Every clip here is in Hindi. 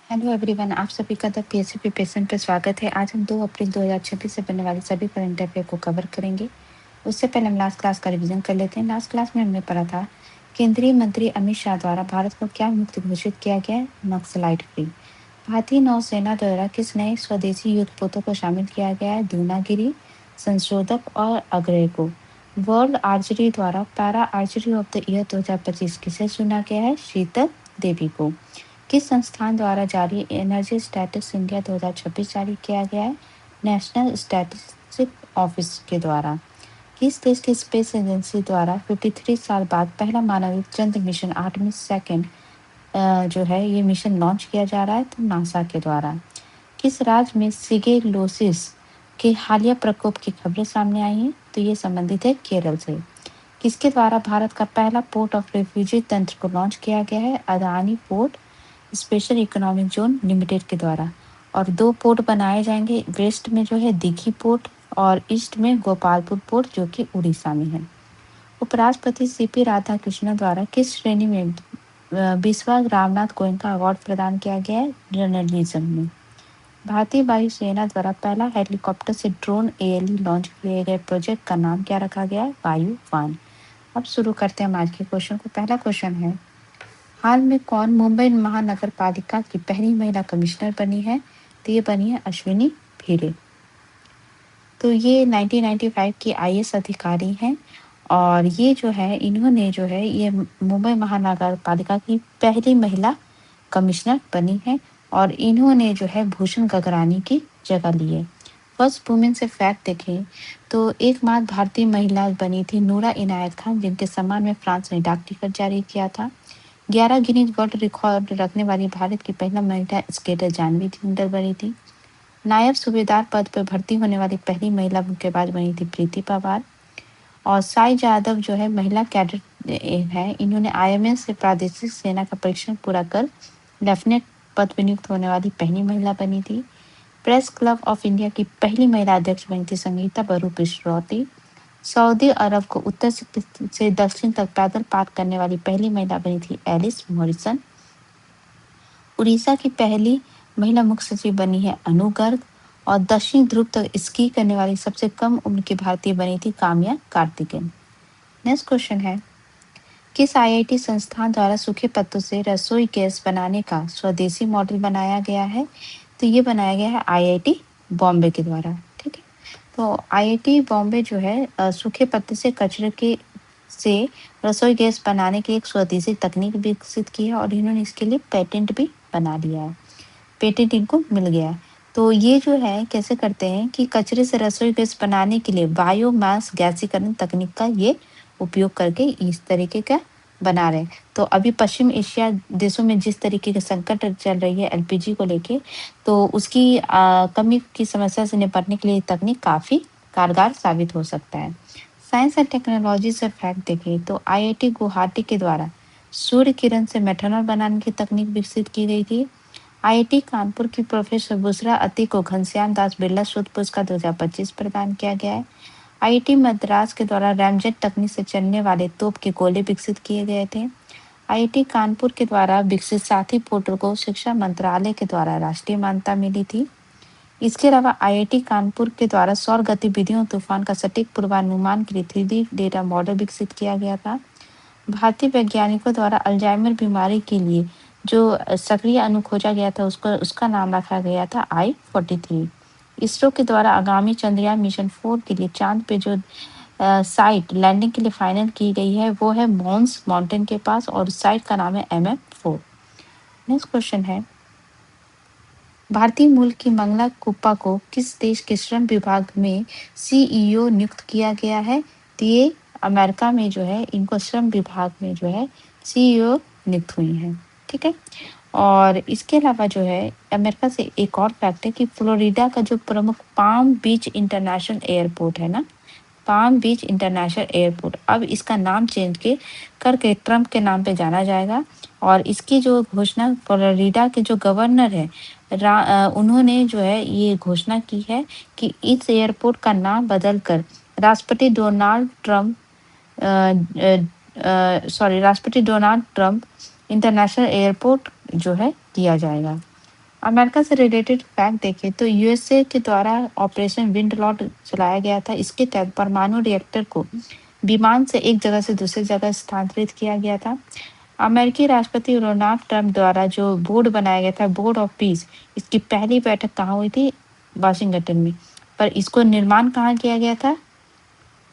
हेलो एवरीवन, आप सभी का द पीएससी प्रिपरेशन पे स्वागत है। आज हम 2 अप्रैल 2026 से बनने वाले सभी करंट अफेयर को कवर करेंगे। उससे पहले हम लास्ट क्लास का रिवीजन कर लेते हैं। लास्ट क्लास में हमने पढ़ा था केंद्रीय मंत्री अमित शाह द्वारा भारत को क्या मुक्त घोषित किया गया है? Naxalite free. भारतीय नौसेना द्वारा किस नए स्वदेशी युद्धपोतों को शामिल किया गया है? दूनागिरी, संशोधक और अग्रय को। वर्ल्ड आर्चरी द्वारा para archery of the year 2025 किसे चुना गया है? शीतल देवी को। किस संस्थान द्वारा जारी एनर्जी स्टैटिस्टिक्स इंडिया 2026 जारी किया गया है? नेशनल स्टैटिस्टिक ऑफिस के द्वारा। किस देश की स्पेस एजेंसी द्वारा 53 साल बाद पहला मानवयुक्त चंद्र मिशन 8वीं सेकंड जो है ये मिशन लॉन्च किया जा रहा है? तो नासा के द्वारा। किस राज्य में सिगेलोसिस के हालिया प्रकोप की खबरें सामने आई हैं? तो ये संबंधित है केरल से। किसके द्वारा भारत का पहला पोर्ट ऑफ रेफ्यूजी तंत्र को लॉन्च किया गया है? Adani port special economic zone limited के द्वारा। और 2 पोर्ट बनाए जाएंगे, वेस्ट में जो है दीघी पोर्ट और ईस्ट में गोपालपुर पोर्ट जो कि उड़ीसा में है। उपराष्ट्रपति सीपी राधाकृष्णन द्वारा किस श्रेणी में 20वां रामनाथ गोयनका अवार्ड प्रदान किया गया है? जर्नलिज्म में। भारतीय वायुसेना द्वारा पहला हेलीकॉप्टर से ड्रोन एएलई लॉन्च किए गए प्रोजेक्ट का नाम क्या रखा गया है? वायुवान। अब शुरू करते हैं आज के क्वेश्चन को। पहला क्वेश्चन है, हाल में कौन मुंबई महानगर पालिका की पहली महिला कमिश्नर बनी है? तो ये बनी है अश्विनी भिरे। तो ये 1995 की आईएएस अधिकारी हैं और ये जो है इन्होंने जो है ये मुंबई महानगर पालिका की पहली महिला कमिश्नर बनी है और इन्होंने जो है भूषण गगरानी की जगह ली है। फर्स्ट वुमेन से फैक्ट देखें तो एकमात्र भारतीय महिला बनी थी नूरा इनायत खान, जिनके सम्मान में फ्रांस ने डाक टिकट जारी किया था। 11 गिनीज वर्ल्ड रिकॉर्ड रखने वाली भारत की पहला महिला स्केटर जानवी जिंदल बनी थी। नायब सूबेदार पद पर भर्ती होने वाली पहली महिला मुक्केबाज बनी थी प्रीति पवार। और साई यादव जो है महिला कैडेट है, इन्होंने आईएमए से प्रादेशिक सेना का परीक्षण पूरा कर लेफ्टिनेंट पद पर नियुक्त होने वाली पहली महिला बनी थी। प्रेस क्लब ऑफ इंडिया की पहली महिला अध्यक्ष बनी थी संगीता बरू पिश्रौती। सऊदी अरब को उत्तर से दक्षिण तक पैदल पार करने वाली पहली महिला बनी थी एलिस मॉरिसन। उड़ीसा की पहली महिला मुख्य सचिव बनी है अनु गर्ग और दक्षिण ध्रुव तक स्की करने वाली सबसे कम उम्र की भारतीय बनी थी काम्या कार्तिकेयन। नेक्स्ट क्वेश्चन है, किस आईआईटी संस्थान द्वारा सूखे पत्तों से रसोई गैस बनाने का स्वदेशी मॉडल बनाया गया है? तो ये बनाया गया है आईआईटी बॉम्बे के द्वारा। ठीक है, तो आईआईटी बॉम्बे जो है सूखे पत्ते से कचरे के से रसोई गैस बनाने की एक स्वदेशी तकनीक विकसित की है और इन्होंने इसके लिए पेटेंट भी बना लिया है। पेटेंट इनको मिल गया है। तो ये जो है कैसे करते हैं कि कचरे से रसोई गैस बनाने के लिए बायोमास गैसीकरण तकनीक का ये उपयोग करके इस तरीके का बना रहे हैं। तो अभी पश्चिम एशिया देशों में जिस तरीके के संकट चल रही है एलपीजी को लेके, तो उसकी कमी की समस्या से निपटने के लिए तकनीक काफी कारगर साबित हो सकता है। साइंस एंड टेक्नोलॉजी से फैक्ट देखें तो आईआईटी गुवाहाटी के द्वारा सूर्य किरण से मेथनॉल बनाने की तकनीक विकसित की गई थी। आईआईटी कानपुर की प्रोफेसर बुसरा अति को घनश्याम दास बिरला शोध पुरस्कार 2025 प्रदान किया गया है। आईआईटी मद्रास के द्वारा रैमजेट तकनीक से चलने वाले तोप के गोले विकसित किए गए थे। आईआईटी कानपुर के द्वारा विकसित साथी पोर्टल को शिक्षा मंत्रालय के द्वारा राष्ट्रीय मान्यता मिली थी। इसके अलावा आईआईटी कानपुर के द्वारा सौर गतिविधियों तूफान का सटीक पूर्वानुमान के लिए 3D डेटा मॉडल विकसित किया गया था। भारतीय वैज्ञानिकों द्वारा अल्जाइमर बीमारी के लिए जो सक्रिय अणु खोजा गया था उसका नाम रखा गया था I-43। इसरो के द्वारा आगामी चंद्रयान मिशन 4 के लिए चांद पे जो साइट लैंडिंग के लिए फाइनल की गई है वो है मॉन्स माउंटेन के पास और साइट का नाम है MM4। नेक्स्ट क्वेश्चन है, भारतीय मूल की मंगला कुप्पा को किस देश के श्रम विभाग में सीईओ नियुक्त किया गया है? तो ये अमेरिका में जो है इनको श्रम विभाग में जो है सीईओ नियुक्त हुई हैं। ठीक है, और इसके अलावा जो है अमेरिका से एक और फैक्ट है कि फ्लोरिडा का जो प्रमुख पाम बीच इंटरनेशनल एयरपोर्ट है ना, पाम बीच इंटरनेशनल एयरपोर्ट, अब इसका नाम चेंज करके ट्रम्प के नाम पे जाना जाएगा। और इसकी जो घोषणा फ्लोरिडा के जो गवर्नर है उन्होंने जो है ये घोषणा की है कि इस एयरपोर्ट का नाम बदलकर राष्ट्रपति डोनाल्ड ट्रम्प इंटरनेशनल एयरपोर्ट जो है किया जाएगा। अमेरिका से रिलेटेड फैक्ट देखें तो यूएसए के द्वारा ऑपरेशन विंडलॉट चलाया गया था। इसके तहत परमाणु रिएक्टर को विमान से एक जगह से दूसरी जगह स्थानांतरित किया गया था। अमेरिकी राष्ट्रपति डोनाल्ड ट्रंप द्वारा जो बोर्ड बनाया गया था, बोर्ड ऑफ पीस, इसकी पहली बैठक कहाँ हुई थी? वाशिंगटन में। पर इसको निर्माण कहाँ किया गया था?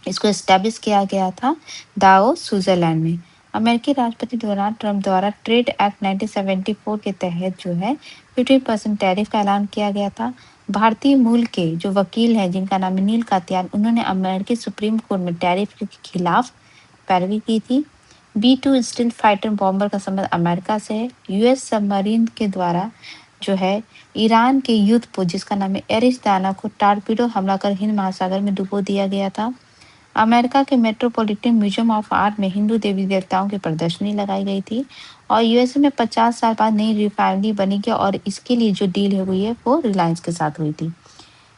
इसको एस्टैब्लिश किया गया था दाओ, स्विट्जरलैंड में। अमेरिकी राष्ट्रपति डोनाल्ड ट्रंप द्वारा ट्रेड एक्ट 1974 के तहत जो है 15% टैरिफ का ऐलान किया गया था। भारतीय मूल के जो वकील हैं जिनका नाम है नील कात्याल, उन्होंने अमेरिकी सुप्रीम कोर्ट में टैरिफ के खिलाफ पैरवी की थी। B-2 स्टील फाइटर बॉम्बर का संबंध अमेरिका से है। यूएस सबमरीन के द्वारा जो है ईरान के युद्ध पोत जिसका नाम है एरिस दाना को टारपीडो हमला कर हिंद महासागर में डुबो दिया गया था। अमेरिका के मेट्रोपॉलिटन म्यूजियम ऑफ आर्ट में हिंदू देवी देवताओं की प्रदर्शनी लगाई गई थी। और यूएसए में 50 साल बाद नई रिफाइनरी बनेगी और इसके लिए जो डील हुई है वो रिलायंस के साथ हुई थी।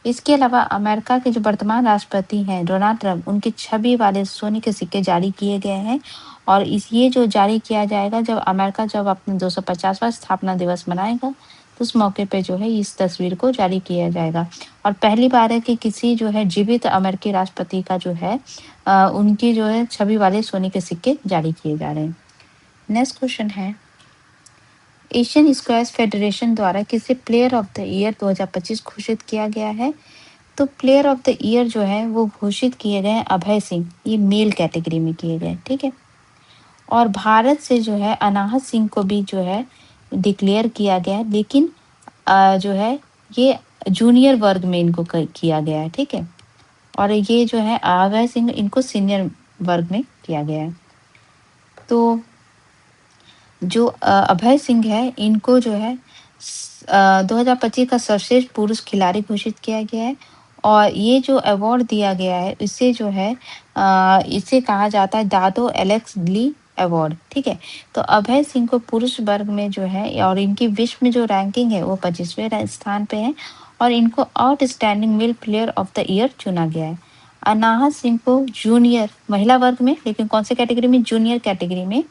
इसके अलावा अमेरिका के जो वर्तमान राष्ट्रपति हैं डोनाल्ड ट्रंप, उनकी छवि वाले सोने के सिक्के जारी किए गए हैं। और ये जो जारी किया जाएगा जब अमेरिका जब अपने 250वां स्थापना दिवस मनाएगा, तो उस मौके पे जो है इस तस्वीर को जारी किया जाएगा। और पहली बार है कि किसी जो है जीवित अमेरिकी राष्ट्रपति का जो है उनकी जो है छवि वाले सोने के सिक्के जारी किए जा रहे हैं। नेक्स्ट क्वेश्चन है, एशियन स्क्वैश फेडरेशन द्वारा किसे प्लेयर ऑफ द ईयर 2025 घोषित किया गया है? तो प्लेयर ऑफ द ईयर जो है वो घोषित किए गए अभय सिंह, ये मेल कैटेगरी में किए गए, ठीक है। और भारत से जो है अनाहत सिंह को भी जो है डिक्लेयर किया गया है, लेकिन जो है ये जूनियर वर्ग में इनको किया गया है, ठीक है। और ये जो है अभय सिंह, इनको सीनियर वर्ग में किया गया है। तो जो अभय सिंह है, इनको जो है 2025 का सर्वश्रेष्ठ पुरुष खिलाड़ी घोषित किया गया है। और ये जो अवार्ड दिया गया है इसे जो है इसे कहा जाता है दादो एलेक्स ली अवार्ड, ठीक है। तो अभय सिंह को पुरुष वर्ग में जो है और इनकी विश्व में जो रैंकिंग है वो 25वें स्थान पे है। और इनको outstanding mail player of the year चुना गया है। अनाहत सिंह को जूनियर महिला वर्ग में, लेकिन कौन से कैटेगरी में? जूनियर कैटेगरी में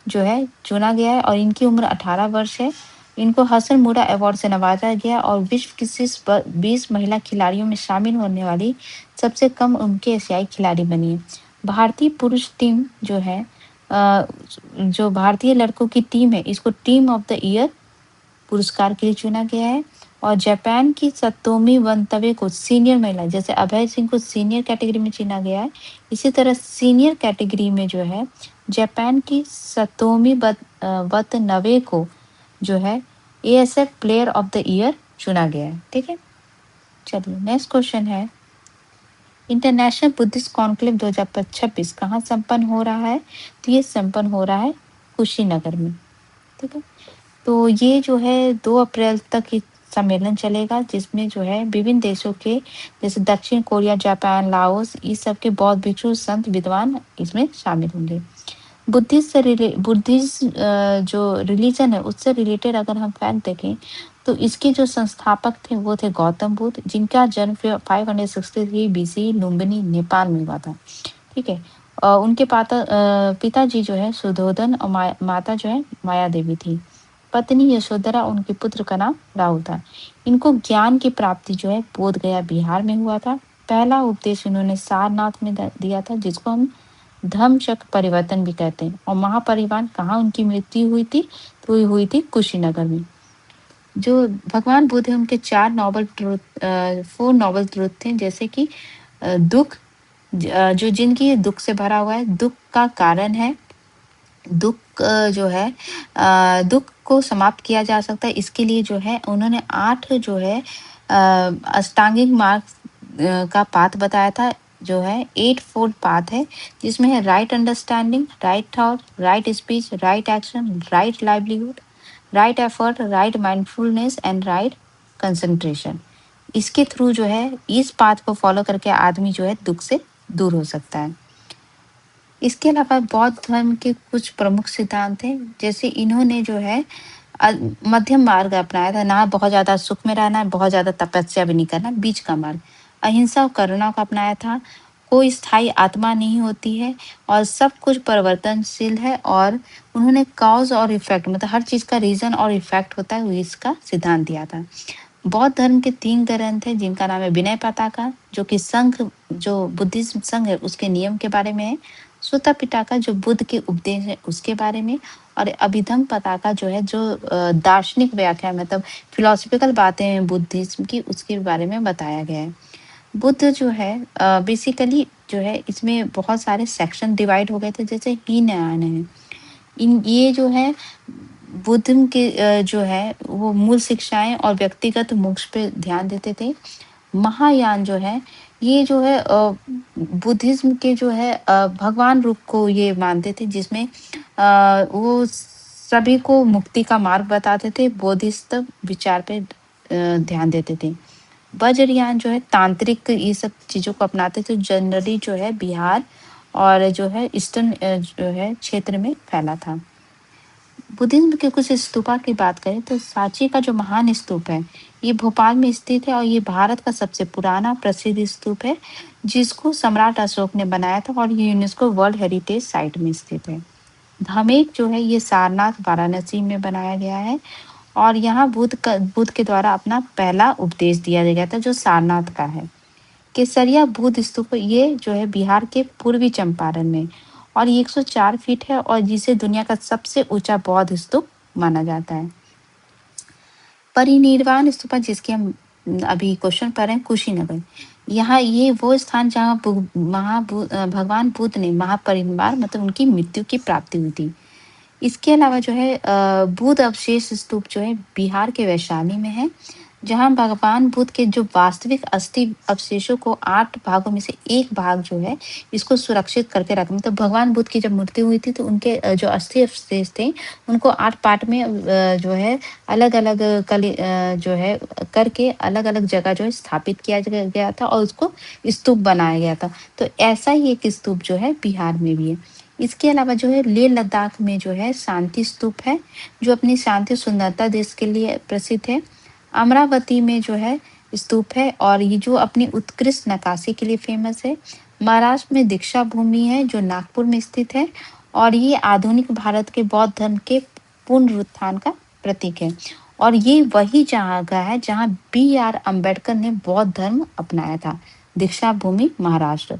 जो है चुना गया है। और इनकी उम्र 18 वर्ष है। इनको हसन मुड़ा अवार्ड से नवाजा गया और विश्व की शीर्ष 20 महिला खिलाड़ियों में शामिल होने वाली सबसे कम उम्र की एशियाई खिलाड़ी बनी है। भारतीय पुरुष टीम जो है जो भारतीय लड़कों की टीम है, इसको टीम ऑफ द ईयर पुरस्कार के लिए चुना गया है। और जापान की सतोमी वनतवे को सीनियर महिला, जैसे अभय सिंह को सीनियर कैटेगरी में चुना गया है, इसी तरह सीनियर कैटेगरी में जो है जापान की सतोमी वतनवे को जो है ASF player of the year चुना गया है, ठीक है। चलिए नेक्स्ट क्वेश्चन है, इंटरनेशनल बुद्धिस्ट कॉन्क्लेव 2026 कहाँ संपन्न हो रहा है? तो ये संपन्न हो रहा है कुशीनगर में, ठीक है। तो ये जो है 2 अप्रैल तक ये सम्मेलन चलेगा, जिसमें जो है विभिन्न देशों के जैसे दक्षिण कोरिया, जापान, लाओस, इस सब के बौद्ध भिक्षु, संत, विद्वान इसमें शामिल होंगे। बुद्धिस्ट जो रिलीजन है उससे रिलेटेड अगर हम फैक्ट देखें तो इसके जो संस्थापक थे वो थे गौतम बुद्ध, जिनका जन्म 563 BC लुम्बिनी नेपाल में हुआ था, ठीक है। उनके पिताजी जो है सुधोधन और माता जो है माया देवी थी। पत्नी यशोधरा, उनके पुत्र का नाम राहुल था। इनको ज्ञान की प्राप्ति जो है बोध गया बिहार में हुआ था। पहला उपदेश इन्होंने सारनाथ में दिया था, जिसको हम धम्मचक्र परिवर्तन भी कहते हैं। और महापरिनिर्वाण कहाँ उनकी मृत्यु हुई थी? तो ये हुई थी कुशीनगर में। जो भगवान बुद्ध है उनके 4 नोबल ट्रुथ 4 नोबल ट्रुथ थे, जैसे कि दुख, जो जिंदगी दुख से भरा हुआ है, दुख का कारण है, दुख जो है दुख को समाप्त किया जा सकता है, इसके लिए जो है उन्होंने 8 जो है अष्टांगिक मार्ग का पाथ बताया था, जो है 8 फोल्ड पाथ है, जिसमें है right understanding, right thought, right speech, right action, right livelihood, right effort, right mindfulness and right concentration. इसके थ्रू जो है इस पाथ को फॉलो करके आदमी जो है दुख से दूर हो सकता है। इसके अलावा बौद्ध धर्म के कुछ प्रमुख सिद्धांत हैं, जैसे इन्होंने जो है मध्यम मार्ग अपनाया था, ना बहुत ज़्यादा सुख में रहना, बहुत ज़्यादा तपस्या भी नहीं करना, बीच का मार्ग। अहिंसा और करुणा को अपनाया था। कोई स्थायी आत्मा नहीं होती है और सब कुछ परिवर्तनशील है, और उन्होंने कॉज और इफेक्ट मतलब हर चीज का रीजन और इफेक्ट होता है, वो इसका सिद्धांत दिया था। बौद्ध धर्म के 3 ग्रंथ हैं जिनका नाम है विनय पिटका, जो कि संघ जो बुद्धिज्म संघ है उसके नियम के बारे में है। सुत्ता पिटका जो बुद्ध के उपदेश है उसके बारे में। और अभिधम्म पिटका जो है जो दार्शनिक व्याख्या मतलब फिलोसफिकल बातें हैं बुद्धिज्म की, उसके बारे में बताया गया है। बुद्ध जो है बेसिकली जो है इसमें बहुत सारे सेक्शन डिवाइड हो गए थे, जैसे हीनयान है। इन ये जो है बुद्ध के जो है वो मूल शिक्षाएं और व्यक्तिगत मोक्ष पे ध्यान देते थे। महायान जो है ये जो है बुद्धिज्म के जो है भगवान रूप को ये मानते थे, जिसमें वो सभी को मुक्ति का मार्ग बताते थे, बोधिसत्व विचार पे ध्यान देते थे। वज्रयान जो है तांत्रिक ये सब चीजों को अपनाते थे, जनरली जो है बिहार और जो है ईस्टर्न जो है क्षेत्र में फैला था। बुद्धिज्म के कुछ स्तूपा की बात करें तो सांची का जो महान स्तूप है ये भोपाल में स्थित है, और ये भारत का सबसे पुराना प्रसिद्ध स्तूप है, जिसको सम्राट अशोक ने बनाया था, और ये यूनेस्को वर्ल्ड हेरिटेज साइट में स्थित है। धामेक जो है ये सारनाथ वाराणसी में बनाया गया है, और यहाँ बुद्ध के द्वारा अपना पहला उपदेश दिया गया था, जो सारनाथ का है। केसरिया बुद्ध स्तूप ये जो है बिहार के पूर्वी चंपारण में, और ये 104 फीट है, और जिसे दुनिया का सबसे ऊंचा बौद्ध स्तूप माना जाता है। परिनिर्वाण स्तूपा जिसके हम अभी क्वेश्चन पर हैं, कुशीनगर। यहाँ ये वो स्थान जहाँ भगवान बुद्ध ने महापरिनिर्वाण मतलब उनकी मृत्यु की प्राप्ति हुई थी। इसके अलावा जो है बुद्ध अवशेष स्तूप जो है बिहार के वैशाली में है, जहाँ भगवान बुद्ध के जो वास्तविक अस्थि अवशेषों को 8 भागों में से एक भाग जो है इसको सुरक्षित करके रखा। मतलब भगवान बुद्ध की जब मृत्यु हुई थी तो उनके जो अस्थि अवशेष थे उनको 8 पार्ट में जो है अलग अलग जो है करके अलग अलग जगह जो है स्थापित किया गया था, और उसको स्तूप बनाया गया था। तो ऐसा ही एक स्तूप जो है बिहार में भी है। इसके अलावा जो है लेह लद्दाख में जो है शांति स्तूप है, जो अपनी शांति सुंदरता देश के लिए प्रसिद्ध है। अमरावती में जो है स्तूप है, और ये जो अपनी उत्कृष्ट नक्काशी के लिए फेमस है। महाराष्ट्र में दीक्षा भूमि है जो नागपुर में स्थित है, और ये आधुनिक भारत के बौद्ध धर्म के पुनरुत्थान का प्रतीक है। और ये वही जगह है जहाँ B.R. अम्बेडकर ने बौद्ध धर्म अपनाया था, दीक्षा भूमि महाराष्ट्र।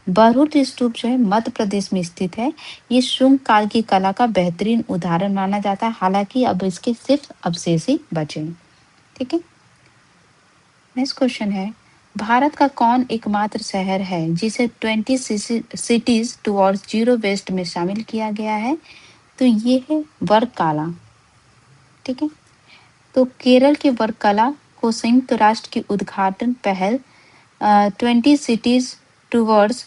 बरहुट स्तूप जो है मध्य प्रदेश में स्थित है। ये शुंग काल की कला का बेहतरीन उदाहरण माना जाता है, हालांकि अब इसके सिर्फ अवशेष ही बचे हैं। ठीक है, नेक्स्ट क्वेश्चन है, भारत का कौन एकमात्र शहर है जिसे 20 सिटीज टुवर्ड्स जीरो वेस्ट में शामिल किया गया है? तो ये है वर्कला। ठीक है, तो केरल के वर्कला को संयुक्त राष्ट्र की उद्घाटन पहल 20 सिटीज टुवर्ड्स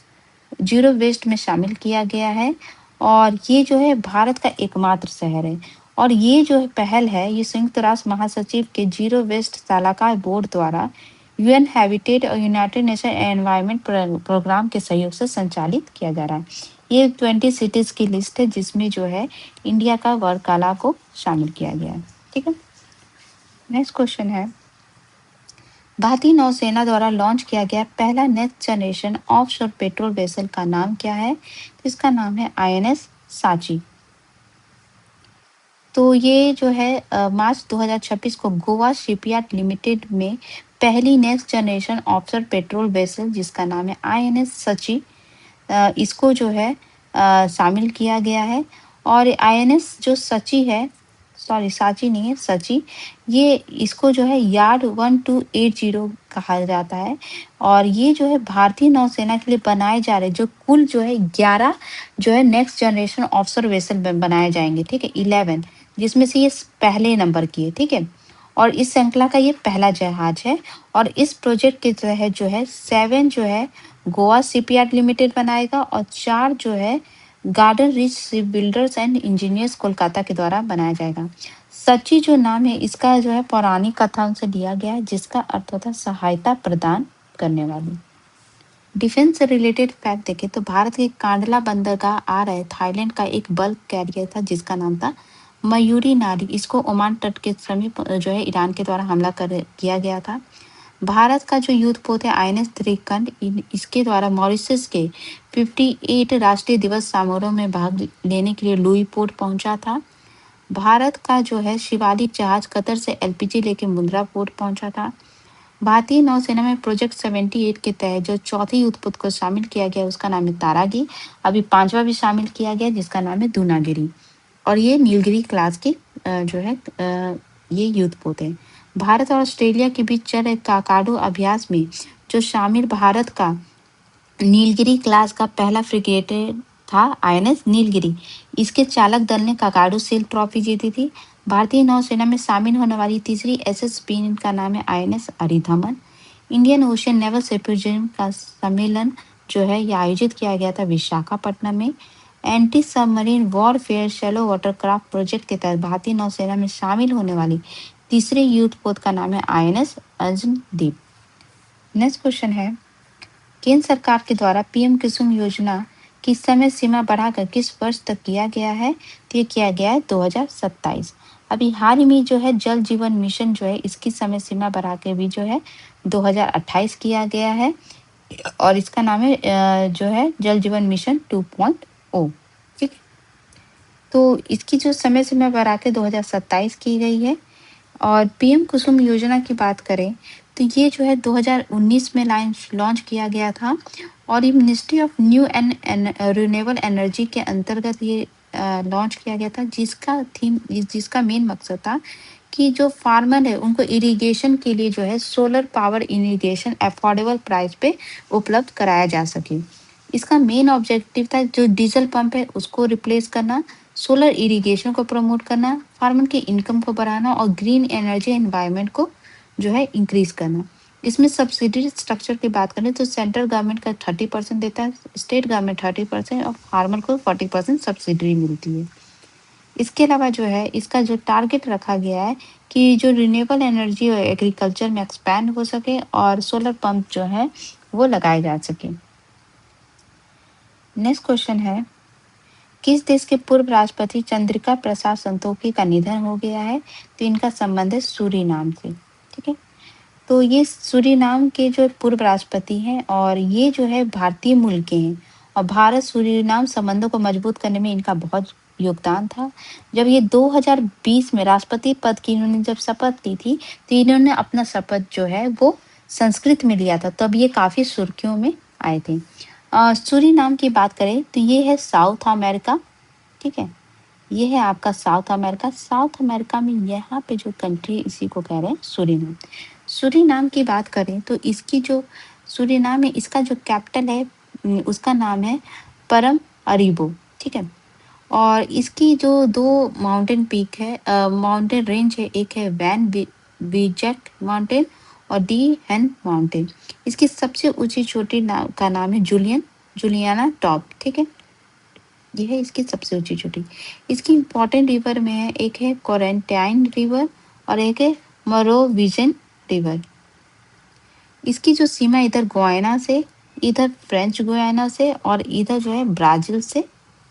जीरो वेस्ट में शामिल किया गया है, और ये जो है भारत का एकमात्र शहर है। और ये जो है पहल है ये संयुक्त राष्ट्र महासचिव के जीरो वेस्ट सलाहकार बोर्ड द्वारा UN हैबिटेट और यूनाइटेड नेशन एनवायरनमेंट प्रोग्राम के सहयोग से संचालित किया जा रहा है। ये 20 सिटीज की लिस्ट है जिसमें जो है इंडिया का वर्कला को शामिल किया गया है। ठीक है, नेक्स्ट क्वेश्चन है, भारतीय नौसेना द्वारा लॉन्च किया गया पहला next generation offshore patrol vessel का नाम क्या है? तो इसका नाम है INS सांची। तो ये जो है मार्च 2026 को गोवा शिपयार्ड लिमिटेड में पहली next generation offshore patrol vessel जिसका नाम है INS सची, इसको जो है शामिल किया गया है। और INS जो सची है, सॉरी सांची नहीं है सची, ये इसको जो है यार्ड 1280 कहा जाता है। और ये जो है भारतीय नौसेना के लिए बनाए जा रहे जो कुल जो है 11 जो है नेक्स्ट जनरेशन ऑफशोर वेसल बनाए जाएंगे। ठीक है, 11 जिसमें से ये पहले नंबर की है। ठीक है, और इस श्रृंखला का ये पहला जहाज है। और इस प्रोजेक्ट के तहत जो है 7 जो है गोवा शिपयार्ड लिमिटेड बनाएगा, और 4 जो है garden rich ship builders and engineers Kolkata के द्वारा बनाया जाएगा। सच्ची जो नाम है इसका जो है पौराणिक कथाओं से लिया गया है, जिसका अर्थ होता है सहायता प्रदान करने वाली। डिफेंस से रिलेटेड फैक्ट देखें तो भारत के कांडला बंदरगाह आ रहे थाईलैंड का एक बल्क कैरियर था जिसका नाम था मयूरी नारी। इसको ओमान तट के समीप जो है ईरान के द्वारा हमला किया गया था। भारत का जो युद्ध पोत है INS त्रिकंड, इसके द्वारा मॉरिशस के 58 राष्ट्रीय दिवस समारोह में भाग लेने के लिए लुई पोर्ट पहुंचा था। भारत का जो है शिवालिक जहाज कतर से LPG लेके मुंद्रा पोर्ट पहुंचा था। भारतीय नौसेना में प्रोजेक्ट 78 के तहत जो चौथी युद्ध पोत को शामिल किया गया उसका नाम है तारागी। अभी पांचवा भी शामिल किया गया जिसका नाम है दूनागिरी, और ये नीलगिरी क्लास की जो है ये युद्ध पोत है। भारत और ऑस्ट्रेलिया के बीच चल रहे काकाडो अभ्यास में जो शामिल भारत का नीलगिरी क्लास का पहला फ्रिगेट था INS नीलगिरी। इसके चालक दल ने काकाडो सील ट्रॉफी जीती थी। भारतीय नौसेना में शामिल होने वाली तीसरी SSB का नाम है INS Aridhaman. Indian ocean naval symposium का सम्मेलन जो है यह आयोजित किया गया था विशाखापट्टनम में। Anti submarine warfare shallow watercraft project के तहत भारतीय नौसेना में शामिल होने वाली तीसरे युद्ध पोत का नाम है INS अर्जुनदीप। नेक्स्ट क्वेश्चन है, केंद्र सरकार के द्वारा PM कुसुम योजना की समय सीमा बढ़ाकर किस वर्ष तक किया गया है? तो ये किया गया है 2027। अभी हाल ही में जो है जल जीवन मिशन जो है इसकी समय सीमा बढ़ा के भी जो है 2028 किया गया है, और इसका नाम है जो है जल जीवन मिशन 2.0। ठीक, तो इसकी जो समय सीमा बढ़ा के 2027 की गई है। और PM कुसुम योजना की बात करें तो ये जो है 2019 में लॉन्च किया गया था, और ये ministry of new and renewable energy के अंतर्गत ये लॉन्च किया गया था, जिसका मेन मकसद था कि जो फार्मर है उनको इरिगेशन के लिए जो है solar power irrigation affordable price पे उपलब्ध कराया जा सके। इसका मेन ऑब्जेक्टिव था जो डीजल पंप है उसको रिप्लेस करना, सोलर इरिगेशन को प्रमोट करना, फार्मर की इनकम को बढ़ाना और ग्रीन एनर्जी एनवायरनमेंट को जो है इंक्रीज करना। इसमें सब्सिडी स्ट्रक्चर की बात करें तो सेंट्रल गवर्नमेंट का 30% देता है, स्टेट गवर्नमेंट 30% और फार्मर को 40% सब्सिडी मिलती है। इसके अलावा जो है इसका जो टारगेट रखा गया है कि जो रिन्यूएबल एनर्जी और एग्रीकल्चर में एक्सपैंड हो सके और सोलर पंप जो है वो लगाए जा सके। नेक्स्ट क्वेश्चन है, किस देश के पूर्व राष्ट्रपति चंद्रिका प्रसाद संतोखी का निधन हो गया है? तो इनका संबंध है सूरीनाम से। ठीक है, तो ये सूरीनाम के जो पूर्व राष्ट्रपति हैं और ये जो है भारतीय मूल के हैं, और भारत सूरीनाम संबंधों को मजबूत करने में इनका बहुत योगदान था। जब ये 2020 में राष्ट्रपति पद की इन्होंने जब शपथ ली थी तो इन्होंने अपना शपथ जो है वो संस्कृत में लिया था, तब ये काफी सुर्खियों में आए थे। सूरीनाम की बात करें तो ये है साउथ अमेरिका। ठीक है, ये है आपका साउथ अमेरिका। साउथ अमेरिका में यहाँ पे जो कंट्री इसी को कह रहे हैं सूरीनाम। सूरीनाम की बात करें तो इसकी जो सूरीनाम है इसका जो कैपिटल है उसका नाम है परम अरीबो। ठीक है, और इसकी जो दो माउंटेन पीक है, माउंटेन रेंज है, एक है वैन विजट माउंटेन और डी हैन माउंटेन। इसकी सबसे ऊंची चोटी का नाम है जुलियाना टॉप। ठीक है, ये है इसकी सबसे ऊंची चोटी। इसकी इंपॉर्टेंट रिवर में है, एक है कोरेंटाइन रिवर और एक है मरोविजन रिवर। इसकी जो सीमा इधर गुयाना से, इधर फ्रेंच गुयाना से और इधर जो है ब्राजील से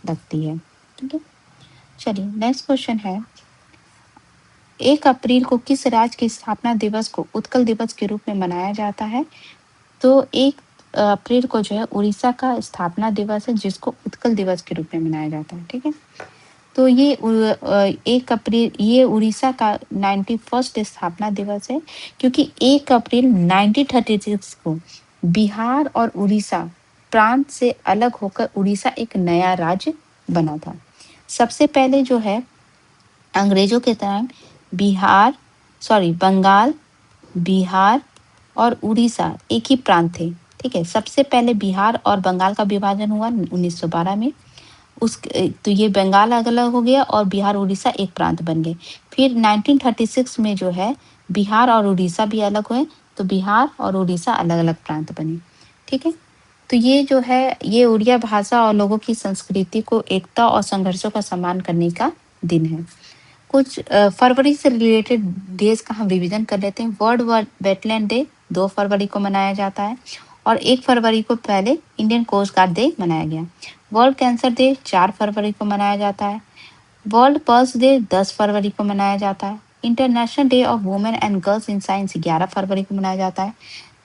लगती है। ठीक है, चलिए नेक्स्ट क्वेश्चन है, 1 अप्रैल को किस राज्य की स्थापना दिवस को उत्कल दिवस के रूप में मनाया जाता है? तो 1 अप्रैल को जो है उड़ीसा का स्थापना दिवस है जिसको उत्कल दिवस के रूप में मनाया जाता है। ठीक है, तो ये 1 अप्रैल ये उड़ीसा का 91st स्थापना दिवस है, क्योंकि 1 अप्रैल 1936 को बिहार और उड़ीसा प्रांत से अलग होकर उड़ीसा एक नया राज्य बना था। सबसे पहले जो है अंग्रेजों के टाइम बंगाल, बिहार और उड़ीसा एक ही प्रांत थे। ठीक है, सबसे पहले बिहार और बंगाल का विभाजन हुआ 1912 में। तो ये बंगाल अलग हो गया और बिहार उड़ीसा एक प्रांत बन गए। फिर 1936 में जो है बिहार और उड़ीसा भी अलग हुए, तो बिहार और उड़ीसा अलग अलग प्रांत बने। ठीक है, तो ये जो है ये उड़िया भाषा और लोगों की संस्कृति को एकता और संघर्षों का सम्मान करने का दिन है। कुछ फरवरी से रिलेटेड डेज का हम रिवीजन कर लेते हैं। वर्ल्ड वेटलैंड डे 2 फरवरी को मनाया जाता है, और 1 फरवरी को पहले इंडियन कोस्ट गार्ड डे मनाया गया। वर्ल्ड कैंसर डे 4 फरवरी को मनाया जाता है। वर्ल्ड पल्स डे 10 फरवरी को मनाया जाता है। International day of women and girls in science 11 फरवरी को मनाया जाता है।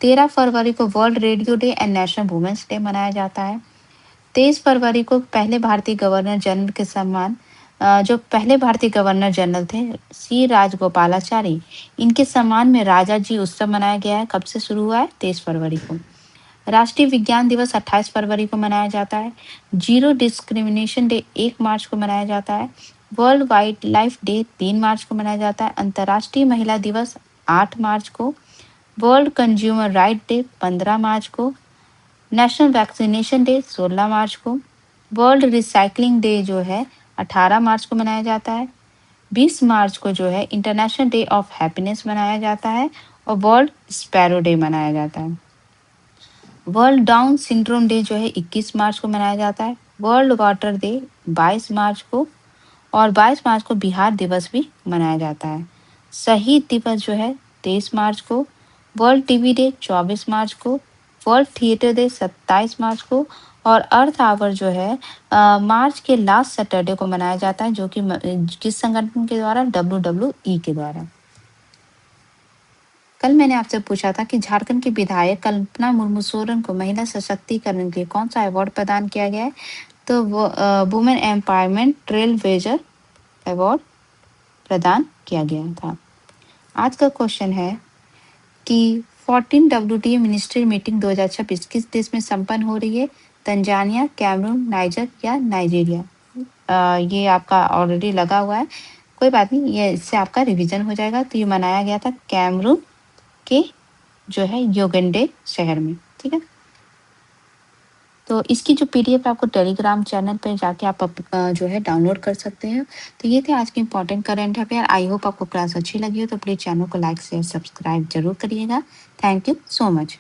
13 फरवरी को world radio day and national women's day मनाया जाता है। 23 फरवरी को पहले भारतीय गवर्नर जनरल के सम्मान जो पहले भारतीय गवर्नर जनरल थे सी राजगोपालाचारी, इनके सम्मान में राजा जी उत्सव मनाया गया है। कब से शुरू हुआ है? 23 फरवरी को। राष्ट्रीय विज्ञान दिवस 28 फरवरी को मनाया जाता है। जीरो डिस्क्रिमिनेशन डे 1 मार्च को मनाया जाता है। वर्ल्ड वाइल्ड लाइफ डे 3 मार्च को मनाया जाता है। अंतर्राष्ट्रीय महिला दिवस 8 मार्च को। वर्ल्ड कंज्यूमर राइट डे 15 मार्च को। नेशनल वैक्सीनेशन डे 16 मार्च को। वर्ल्ड रिसाइकलिंग डे जो है 18 मार्च को मनाया जाता है। 20 मार्च को जो है इंटरनेशनल डे ऑफ हैप्पीनेस मनाया जाता है और वर्ल्ड स्पैरो डे मनाया जाता है। वर्ल्ड डाउन सिंड्रोम डे जो है 21 मार्च को मनाया जाता है। वर्ल्ड वाटर डे 22 मार्च को और 22 मार्च को बिहार दिवस भी मनाया जाता है। शहीद दिवस जो है 23 मार्च को। वर्ल्ड टीबी डे 24 मार्च को। वर्ल्ड थिएटर डे 27 मार्च को और अर्थ आवर जो है मार्च के लास्ट सैटरडे को मनाया जाता है, जो कि किस संगठन के द्वारा? WWE के द्वारा। कल मैंने आपसे पूछा था कि झारखंड की विधायक कल्पना मुर्मू सोरेन को महिला सशक्तिकरण के लिए कौन सा अवार्ड प्रदान किया गया है? तो वो women empowerment trail blazer award प्रदान किया गया था। आज का क्वेश्चन है कि 14 WTA मिनिस्ट्री मीटिंग 2026 किस देश में संपन्न हो रही है? तंजानिया, कैमरून, नाइजर या नाइजीरिया? ये आपका ऑलरेडी लगा हुआ है, कोई बात नहीं, ये इससे आपका रिवीजन हो जाएगा। तो ये मनाया गया था कैमरून के जो है योगंडे शहर में, ठीक है। तो इसकी जो PDF आपको टेलीग्राम चैनल पर जाके आप जो है डाउनलोड कर सकते हैं। तो ये थे आज के important current affair. I hope आपको क्लास अच्छी लगी हो, तो प्लीज़ चैनल को लाइक शेयर सब्सक्राइब जरूर करिएगा। Thank you so much.